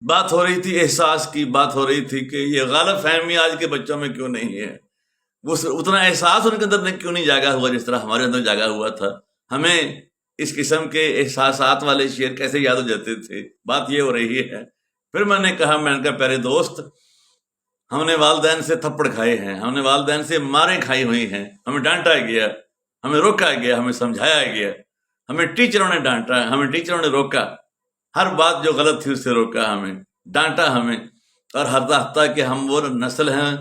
بات ہو رہی تھی احساس کی، بات ہو رہی تھی کہ یہ غالب فہمی آج کے بچوں میں کیوں نہیں ہے، وہ اتنا احساس ان کے اندر کیوں نہیں جاگا ہوا جس طرح ہمارے اندر جاگا ہوا تھا. ہمیں اس قسم کے احساسات والے شعر کیسے یاد ہو جاتے تھے. بات یہ ہو رہی ہے. پھر میں نے کہا پیارے دوست، ہم نے والدین سے تھپڑ کھائے ہیں، ہم نے والدین سے ماریں کھائی ہوئی ہیں، ہمیں ڈانٹا گیا، ہمیں روکا گیا، ہمیں سمجھایا گیا، ہمیں ٹیچروں نے ڈانٹا، ہمیں ٹیچروں نے روکا، ہر بات جو غلط تھی اس سے روکا، ہمیں ڈانٹا ہمیں. اور حتیٰ کہ ہم وہ نسل ہیں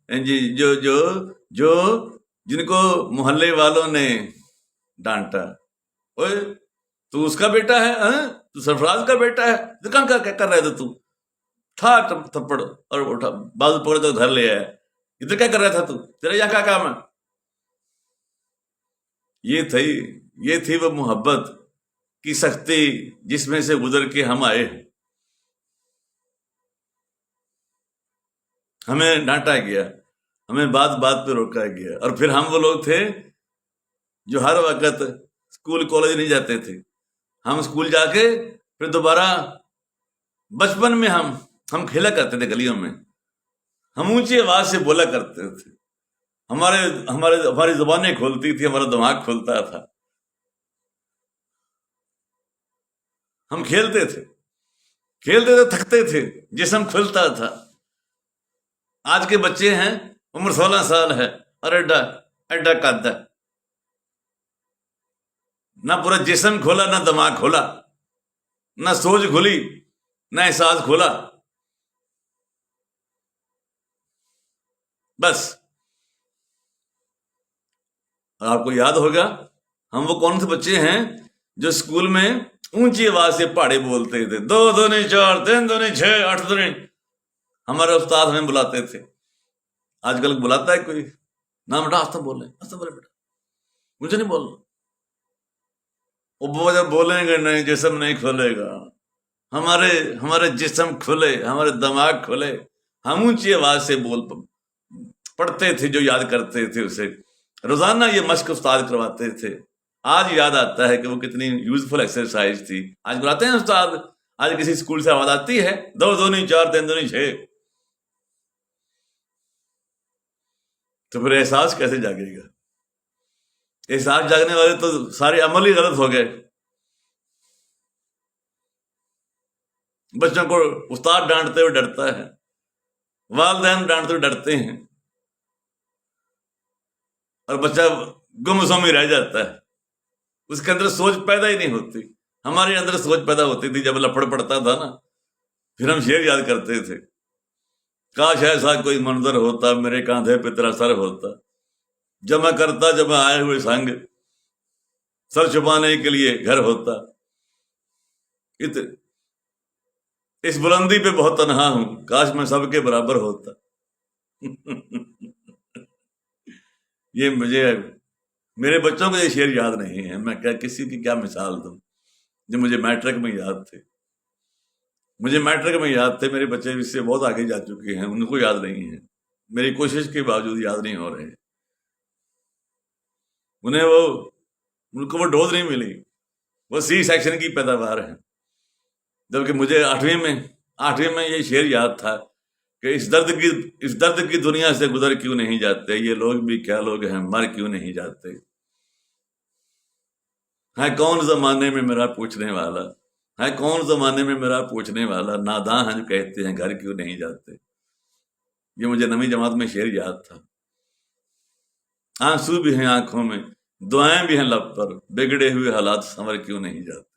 جی جو جو جو جن کو محلے والوں نے ڈانٹا. اوے تو اس کا بیٹا ہے، تو سرفراز کا بیٹا ہے، تو کہاں کیا کر رہے تھے تو؟ تھا تھپڑ اور اٹھا بازو پکڑے تو گھر لے آیا. ادھر کیا کر رہا تھا تو؟ تیرا یہاں کیا کام ہے؟ یہ تھی وہ محبت کی سختی جس میں سے گزر کے ہم آئے ہیں. ہمیں ڈانٹا گیا، ہمیں بات بات پہ روکا گیا. اور پھر ہم وہ لوگ تھے جو ہر وقت اسکول کالج نہیں جاتے تھے. ہم اسکول جا کے پھر دوبارہ بچپن میں ہم کھیلا کرتے تھے گلیوں میں، ہم اونچی آواز سے بولا کرتے تھے، ہماری زبانیں کھولتی تھی، ہمارا دماغ کھولتا تھا. ہم کھیلتے تھے تھکتے تھے، جسم کھلتا تھا. آج کے بچے ہیں، عمر 16 سال ہے اور ایڈا قد ہے، نہ پورا جسم کھولا، نہ دماغ کھولا، نہ سوچ کھلی، نہ احساس کھولا. بس آپ کو یاد ہوگا ہم وہ کون سے بچے ہیں جو اسکول میں اونچی آواز سے پہاڑے بولتے تھے، 2 2 4 3 2 6 8 2. ہمارے استاد ہمیں بلاتے تھے. آج کل بلاتا ہے کوئی؟ نہ بیٹا آستہ بولے بیٹا، مجھے نہیں بولنا. وہ جب بولیں گے نہیں، جسم نہیں کھولے گا. ہمارے جسم کھلے، ہمارے دماغ کھلے، ہم اونچی آواز سے پڑھتے تھے، جو یاد کرتے تھے اسے. روزانہ یہ مشق استاد کرواتے تھے. آج یاد آتا ہے کہ وہ کتنی یوزفل ایکسرسائز تھی. آج بلاتے ہیں استاد، آج کسی اسکول سے آواز آتی ہے 2 2 4 3 2 6. تو پھر احساس کیسے جاگے گا؟ احساس جاگنے والے تو سارے عمل ہی غلط ہو گئے. بچوں کو استاد ڈانٹتے ہوئے ڈرتا ہے، والدین ڈانٹتے ہوئے ڈرتے ہیں، اور بچہ گم سم ہی رہ جاتا ہے. اس کے اندر سوچ پیدا ہی نہیں ہوتی. ہمارے اندر سوچ پیدا ہوتی تھی جب لپڑ پڑتا تھا نا، پھر ہم شعر یاد کرتے تھے، کاش ایسا کوئی منظر ہوتا، میرے کاندھے پہ تیرا سر ہوتا، جمع کرتا جب آئے ہوئے سنگ، سر چھپانے کے لیے گھر ہوتا. اس بلندی پہ بہت تنہا ہوں، کاش میں سب کے برابر ہوتا. یہ میرے بچوں کو یہ شعر یاد نہیں ہے. میں کسی کی کیا مثال دوں جو مجھے میٹرک میں یاد تھے. میرے بچے اس سے بہت آگے جا چکے ہیں، ان کو یاد نہیں ہے. میری کوشش کے باوجود یاد نہیں ہو رہے. ان کو وہ ڈوز نہیں ملی، وہ سی سیکشن کی پیداوار ہے. جبکہ مجھے 8ویں میں یہ شعر یاد تھا کہ اس درد کی دنیا سے گزر کیوں نہیں جاتے، یہ لوگ بھی کیا لوگ ہیں، مر کیوں نہیں جاتے. ہے کون زمانے میں میرا پوچھنے والا، ناداں ہیں جو کہتے ہیں گھر کیوں نہیں جاتے. یہ مجھے 9ویں جماعت میں شعر یاد تھا. آنسو بھی ہیں آنکھوں میں، دعائیں بھی ہیں لب پر، بگڑے ہوئے حالات سنور کیوں نہیں جاتے.